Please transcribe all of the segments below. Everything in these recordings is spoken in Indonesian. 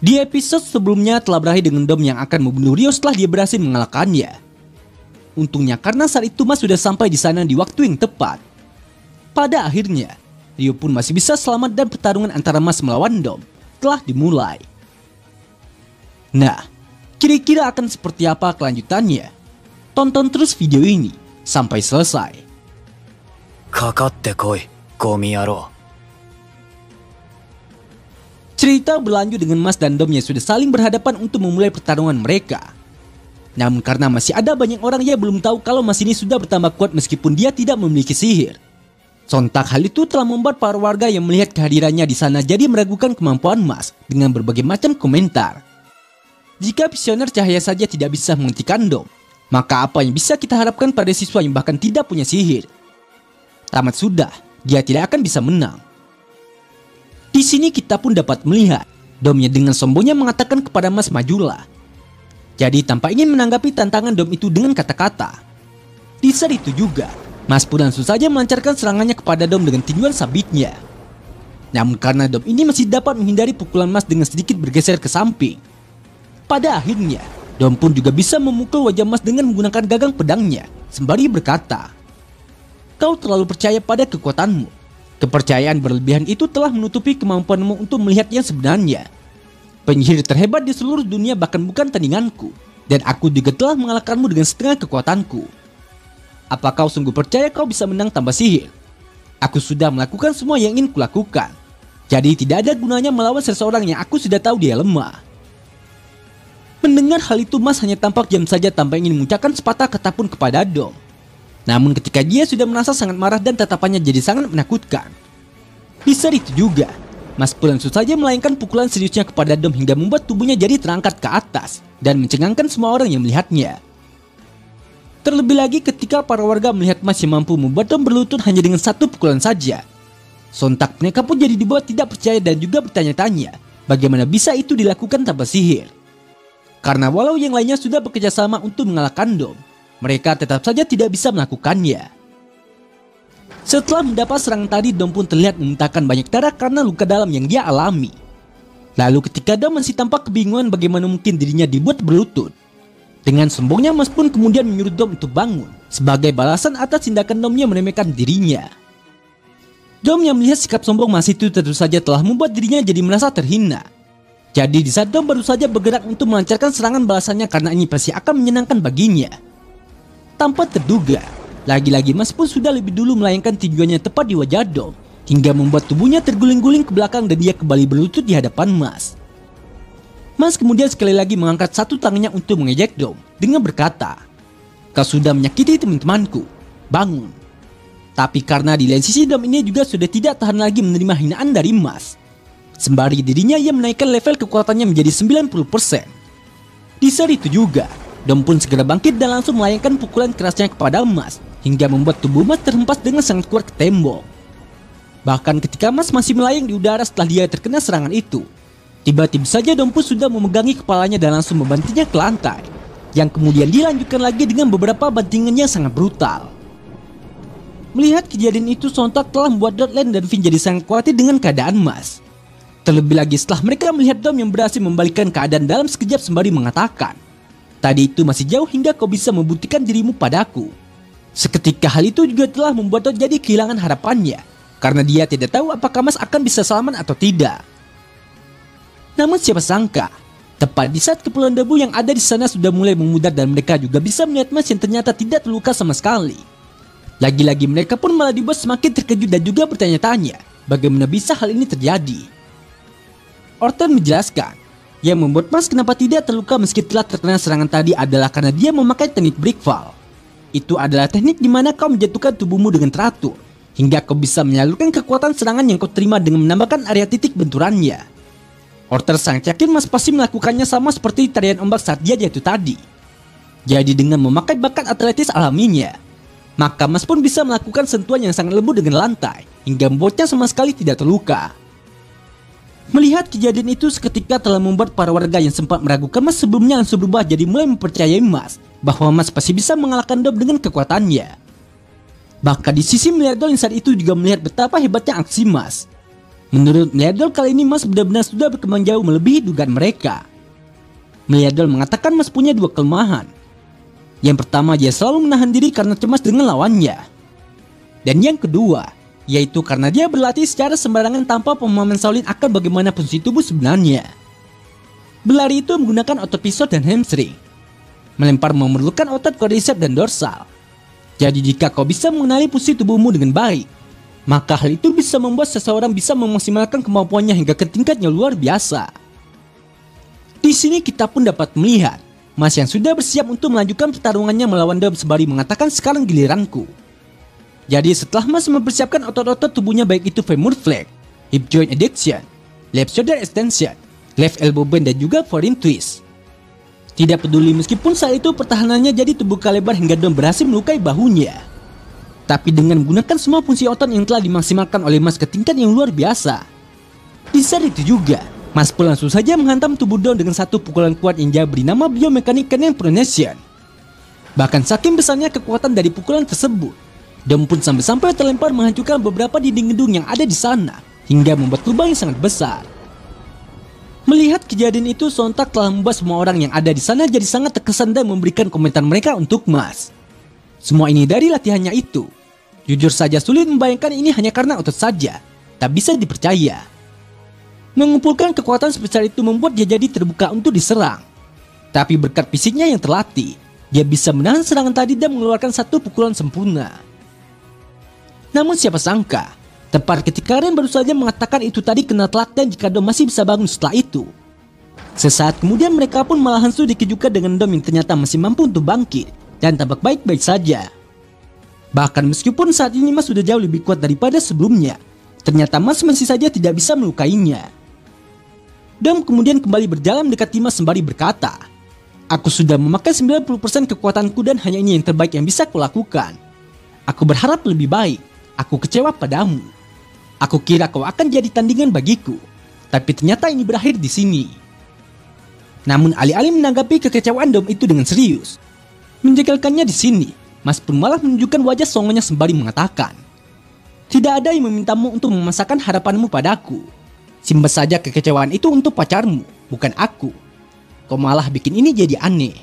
Di episode sebelumnya telah berakhir dengan Dom yang akan membunuh Ryo setelah dia berhasil mengalahkannya. Untungnya karena saat itu Mas sudah sampai di sana di waktu yang tepat. Pada akhirnya, Ryo pun masih bisa selamat dan pertarungan antara Mas melawan Dom telah dimulai. Nah, kira-kira akan seperti apa kelanjutannya? Tonton terus video ini sampai selesai. Kakatte koi, gomi yaro. Cerita berlanjut dengan Mas dan Dom yang sudah saling berhadapan untuk memulai pertarungan mereka. Namun karena masih ada banyak orang yang belum tahu kalau Mas ini sudah bertambah kuat meskipun dia tidak memiliki sihir. Sontak hal itu telah membuat para warga yang melihat kehadirannya di sana jadi meragukan kemampuan Mas dengan berbagai macam komentar. Jika visioner cahaya saja tidak bisa menghentikan Dom, maka apa yang bisa kita harapkan pada siswa yang bahkan tidak punya sihir? Tamat sudah, dia tidak akan bisa menang. Di sini kita pun dapat melihat Domnya dengan sombongnya mengatakan kepada Mas majulah. Jadi tanpa ingin menanggapi tantangan Dom itu dengan kata-kata. Di saat itu juga, Mas pun langsung saja melancarkan serangannya kepada Dom dengan tinjuan sabitnya. Namun karena Dom ini masih dapat menghindari pukulan Mas dengan sedikit bergeser ke samping. Pada akhirnya, Dom pun juga bisa memukul wajah Mas dengan menggunakan gagang pedangnya sembari berkata, "Kau terlalu percaya pada kekuatanmu. Kepercayaan berlebihan itu telah menutupi kemampuanmu untuk melihat yang sebenarnya. Penyihir terhebat di seluruh dunia bahkan bukan tandinganku, dan aku juga telah mengalahkanmu dengan setengah kekuatanku. Apa kau sungguh percaya kau bisa menang tanpa sihir? Aku sudah melakukan semua yang ingin kulakukan. Jadi tidak ada gunanya melawan seseorang yang aku sudah tahu dia lemah." Mendengar hal itu Mas hanya tampak diam saja tanpa ingin mengucapkan sepatah kata pun kepada Dom. Namun ketika dia sudah merasa sangat marah dan tatapannya jadi sangat menakutkan. Di saat itu juga, Mas pun langsung saja melayangkan pukulan seriusnya kepada Dom hingga membuat tubuhnya jadi terangkat ke atas dan mencengangkan semua orang yang melihatnya. Terlebih lagi ketika para warga melihat Mas yang mampu membuat Dom berlutut hanya dengan satu pukulan saja. Sontak mereka pun jadi dibuat tidak percaya dan juga bertanya-tanya bagaimana bisa itu dilakukan tanpa sihir. Karena walau yang lainnya sudah bekerjasama untuk mengalahkan Dom, mereka tetap saja tidak bisa melakukannya. Setelah mendapat serangan tadi, Dom pun terlihat memuntahkan banyak darah karena luka dalam yang dia alami. Lalu ketika Dom masih tampak kebingungan bagaimana mungkin dirinya dibuat berlutut, dengan sombongnya Mas pun kemudian menyuruh Dom untuk bangun sebagai balasan atas tindakan Domnya meremehkan dirinya. Dom yang melihat sikap sombong Mas itu tentu saja telah membuat dirinya jadi merasa terhina. Jadi di saat Dom baru saja bergerak untuk melancarkan serangan balasannya karena ini pasti akan menyenangkan baginya. Tanpa terduga, lagi-lagi Mas pun sudah lebih dulu melayangkan tinjuannya tepat di wajah Dom hingga membuat tubuhnya terguling-guling ke belakang dan dia kembali berlutut di hadapan Mas. Mas kemudian sekali lagi mengangkat satu tangannya untuk mengejek Dom dengan berkata, "Kau sudah menyakiti teman-temanku, bangun." Tapi karena di lain sisi Dom ini juga sudah tidak tahan lagi menerima hinaan dari Mas. Sembari dirinya ia menaikkan level kekuatannya menjadi 90%. Di saat itu juga, Dom pun segera bangkit dan langsung melayangkan pukulan kerasnya kepada Mas hingga membuat tubuh Mas terhempas dengan sangat kuat ke tembok. Bahkan ketika Mas masih melayang di udara setelah dia terkena serangan itu, tiba-tiba saja Dom pun sudah memegangi kepalanya dan langsung membantingnya ke lantai, yang kemudian dilanjutkan lagi dengan beberapa bantingan yang sangat brutal. Melihat kejadian itu sontak telah membuat Dotland dan Finn jadi sangat khawatir dengan keadaan Mas. Terlebih lagi setelah mereka melihat Dom yang berhasil membalikkan keadaan dalam sekejap sembari mengatakan, "Tadi itu masih jauh hingga kau bisa membuktikan dirimu padaku." Seketika hal itu juga telah membuat Dot jadi kehilangan harapannya, karena dia tidak tahu apakah Mas akan bisa selamat atau tidak. Namun siapa sangka, tepat di saat kepulan debu yang ada di sana sudah mulai memudar dan mereka juga bisa melihat Mas yang ternyata tidak terluka sama sekali. Lagi-lagi mereka pun malah dibuat semakin terkejut dan juga bertanya-tanya bagaimana bisa hal ini terjadi. Orton menjelaskan, yang membuat Mas kenapa tidak terluka meski telah terkena serangan tadi adalah karena dia memakai teknik breakfall. Itu adalah teknik di mana kau menjatuhkan tubuhmu dengan teratur, hingga kau bisa menyalurkan kekuatan serangan yang kau terima dengan menambahkan area titik benturannya. Orton sangat yakin Mas pasti melakukannya sama seperti tarian ombak saat dia jatuh tadi. Jadi dengan memakai bakat atletis alaminya, maka Mas pun bisa melakukan sentuhan yang sangat lembut dengan lantai, hingga membuatnya sama sekali tidak terluka. Melihat kejadian itu seketika telah membuat para warga yang sempat meragukan Mas sebelumnya langsung berubah jadi mulai mempercayai Mas bahwa Mas pasti bisa mengalahkan Dom dengan kekuatannya. Bahkan di sisi melihat Dom saat itu juga melihat betapa hebatnya aksi Mas. Menurut Meliadol kali ini Mas benar-benar sudah berkembang jauh melebihi dugaan mereka. Meliadol mengatakan Mas punya dua kelemahan. Yang pertama, dia selalu menahan diri karena cemas dengan lawannya. Dan yang kedua, yaitu karena dia berlatih secara sembarangan tanpa pemahaman solid akan bagaimana fungsi tubuh sebenarnya. Berlari itu menggunakan otot pisau dan hamstring. Melempar memerlukan otot quadriceps dan dorsal. Jadi jika kau bisa mengenali fungsi tubuhmu dengan baik, maka hal itu bisa membuat seseorang bisa memaksimalkan kemampuannya hingga ke tingkat yang luar biasa. Di sini kita pun dapat melihat Mas yang sudah bersiap untuk melanjutkan pertarungannya melawan Dom sembari mengatakan sekarang giliranku. Jadi setelah Mas mempersiapkan otot-otot tubuhnya baik itu femur flex, hip joint adduction, left shoulder extension, left elbow bend dan juga foreign twist. Tidak peduli meskipun saat itu pertahanannya jadi terbuka lebar hingga Dom berhasil melukai bahunya. Tapi dengan menggunakan semua fungsi otot yang telah dimaksimalkan oleh Mas ke tingkat yang luar biasa. Di saat itu juga, Mas pun langsung saja menghantam tubuh Dom dengan satu pukulan kuat yang dia beri nama biomekanik cannon pronation. Bahkan saking besarnya kekuatan dari pukulan tersebut, Dom pun sampai-sampai terlempar menghancurkan beberapa dinding gedung yang ada di sana, hingga membuat lubang yang sangat besar. Melihat kejadian itu sontak telah membuat semua orang yang ada di sana jadi sangat terkesan dan memberikan komentar mereka untuk Mas. Semua ini dari latihannya itu. Jujur saja sulit membayangkan ini hanya karena otot saja. Tak bisa dipercaya. Mengumpulkan kekuatan sebesar itu membuat dia jadi terbuka untuk diserang. Tapi berkat fisiknya yang terlatih, dia bisa menahan serangan tadi dan mengeluarkan satu pukulan sempurna. Namun siapa sangka, tepat ketika Ren baru saja mengatakan itu tadi kena telak dan jika Dom masih bisa bangun setelah itu. Sesaat kemudian mereka pun malah langsung dikejutkan dengan Dom yang ternyata masih mampu untuk bangkit dan tampak baik-baik saja. Bahkan meskipun saat ini Mas sudah jauh lebih kuat daripada sebelumnya, ternyata Mas masih saja tidak bisa melukainya. Dom kemudian kembali berjalan mendekati Mas sembari berkata, "Aku sudah memakai 90% kekuatanku dan hanya ini yang terbaik yang bisa kulakukan. Aku berharap lebih baik. Aku kecewa padamu. Aku kira kau akan jadi tandingan bagiku, tapi ternyata ini berakhir di sini." Namun alih-alih menanggapi kekecewaan Dom itu dengan serius, menjegalkannya di sini, Mas pun malah menunjukkan wajah songongnya sembari mengatakan, "Tidak ada yang memintamu untuk memasakkan harapanmu padaku. Simpan saja kekecewaan itu untuk pacarmu, bukan aku. Kau malah bikin ini jadi aneh."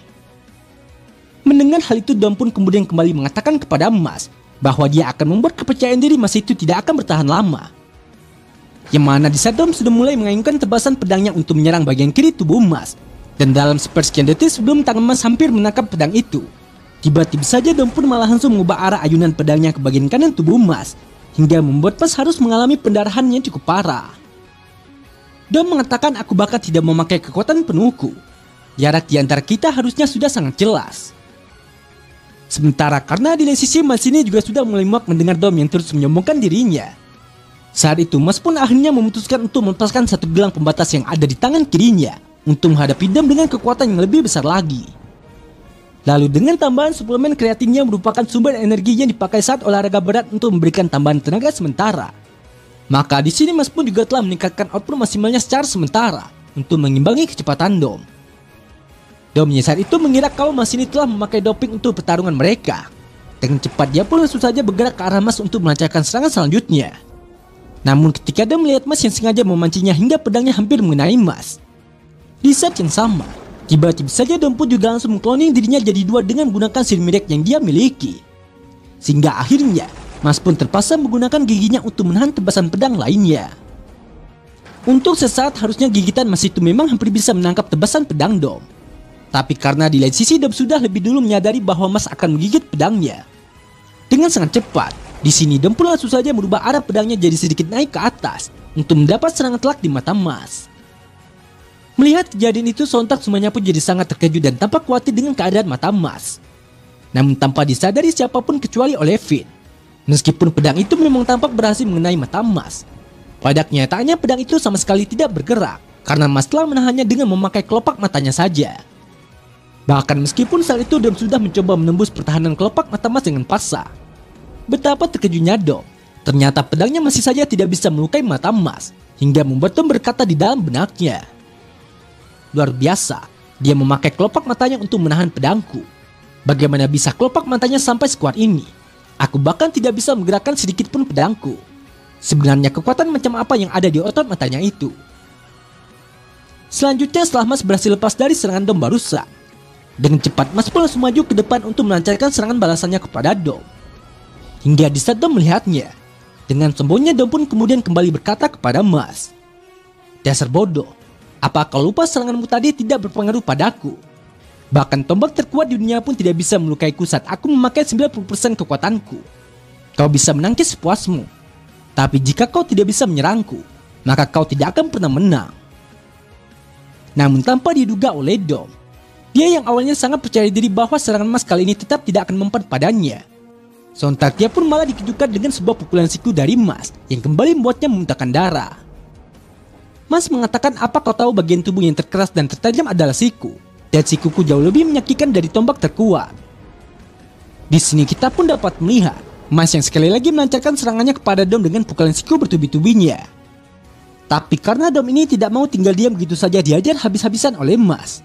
Mendengar hal itu, Dom pun kemudian kembali mengatakan kepada Mas bahwa dia akan membuat kepercayaan diri Mas itu tidak akan bertahan lama. Yang mana di saat Dom sudah mulai mengayunkan tebasan pedangnya untuk menyerang bagian kiri tubuh Mas. Dan dalam sepersekian detik sebelum tangan Mas hampir menangkap pedang itu, tiba-tiba saja Dom pun malah langsung mengubah arah ayunan pedangnya ke bagian kanan tubuh Mas, hingga membuat Mas harus mengalami pendarahan yang cukup parah. Dom mengatakan, "Aku bahkan tidak memakai kekuatan penuhku. Jarak di antara kita harusnya sudah sangat jelas." Sementara karena di lain sisi Mas ini juga sudah mulai muak mendengar Dom yang terus menyombongkan dirinya. Saat itu Mas pun akhirnya memutuskan untuk melepaskan satu gelang pembatas yang ada di tangan kirinya untuk menghadapi Dom dengan kekuatan yang lebih besar lagi. Lalu dengan tambahan suplemen kreatin yang merupakan sumber energi yang dipakai saat olahraga berat untuk memberikan tambahan tenaga sementara. Maka di sini Mas pun juga telah meningkatkan output maksimalnya secara sementara untuk mengimbangi kecepatan Dom. Domnya saat itu mengira kalau Mas ini telah memakai doping untuk pertarungan mereka. Dengan cepat dia pun langsung saja bergerak ke arah Mas untuk melancarkan serangan selanjutnya. Namun ketika Dom melihat Mas yang sengaja memancingnya hingga pedangnya hampir mengenai Mas, di saat yang sama, tiba-tiba saja Dom pun juga langsung mengkloning dirinya jadi dua dengan menggunakan silmirek yang dia miliki. Sehingga akhirnya, Mas pun terpaksa menggunakan giginya untuk menahan tebasan pedang lainnya. Untuk sesaat harusnya gigitan Mas itu memang hampir bisa menangkap tebasan pedang Dom. Tapi karena di lain sisi Dom sudah lebih dulu menyadari bahwa Mas akan menggigit pedangnya. Dengan sangat cepat, di sini Dom pun langsung saja merubah arah pedangnya jadi sedikit naik ke atas untuk mendapat serangan telak di mata Mas. Melihat kejadian itu sontak semuanya pun jadi sangat terkejut dan tampak khawatir dengan keadaan mata Mas. Namun tanpa disadari siapapun kecuali oleh Finn. Meskipun pedang itu memang tampak berhasil mengenai mata Mas, pada kenyataannya pedang itu sama sekali tidak bergerak karena Mas telah menahannya dengan memakai kelopak matanya saja. Bahkan meskipun saat itu Dom sudah mencoba menembus pertahanan kelopak mata Mas dengan paksa. Betapa terkejutnya Dom, ternyata pedangnya masih saja tidak bisa melukai mata Mas, hingga membuat Dom berkata di dalam benaknya, "Luar biasa, dia memakai kelopak matanya untuk menahan pedangku. Bagaimana bisa kelopak matanya sampai sekuat ini? Aku bahkan tidak bisa menggerakkan sedikit pun pedangku." sebenarnya kekuatan macam apa yang ada di otot matanya itu. Selanjutnya setelah Mas berhasil lepas dari serangan Dom barusan, dengan cepat Mas pun langsung maju ke depan untuk melancarkan serangan balasannya kepada Dom. Hingga di saat Dom melihatnya, dengan sombongnya Dom pun kemudian kembali berkata kepada Mas, "Dasar bodoh, apa kau lupa seranganmu tadi tidak berpengaruh padaku? Bahkan tombak terkuat di dunia pun tidak bisa melukaiku saat aku memakai 90% kekuatanku. Kau bisa menangkis sepuasmu, tapi jika kau tidak bisa menyerangku, maka kau tidak akan pernah menang." Namun tanpa diduga oleh Dom, dia yang awalnya sangat percaya diri bahwa serangan Mas kali ini tetap tidak akan mempan padanya, sontak dia pun malah dikejutkan dengan sebuah pukulan siku dari Mas yang kembali membuatnya memuntahkan darah. Mas mengatakan, "Apa kau tahu bagian tubuh yang terkeras dan tertajam adalah siku? Dan sikuku jauh lebih menyakitkan dari tombak terkuat." Di sini kita pun dapat melihat Mas yang sekali lagi melancarkan serangannya kepada Dom dengan pukulan siku bertubi-tubinya. Tapi karena Dom ini tidak mau tinggal diam begitu saja diajar habis-habisan oleh Mas.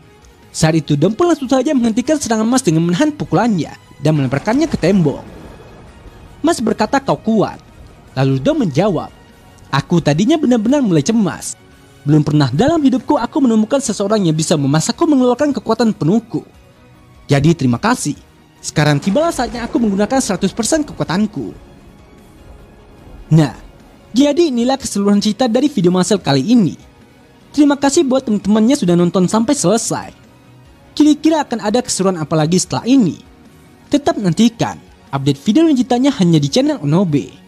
Saat itu Dom pun langsung saja menghentikan serangan Mas dengan menahan pukulannya dan melemparkannya ke tembok. Mas berkata, "Kau kuat." Lalu Dom menjawab, "Aku tadinya benar-benar mulai cemas. Belum pernah dalam hidupku aku menemukan seseorang yang bisa memasakku mengeluarkan kekuatan penuhku. Jadi terima kasih. Sekarang tibalah saatnya aku menggunakan 100% kekuatanku." Nah, jadi inilah keseluruhan cerita dari video Marcel kali ini. Terima kasih buat teman-temannya sudah nonton sampai selesai. Kira-kira akan ada keseruan apa lagi setelah ini? Tetap nantikan update video lanjutannya hanya di channel Onobe.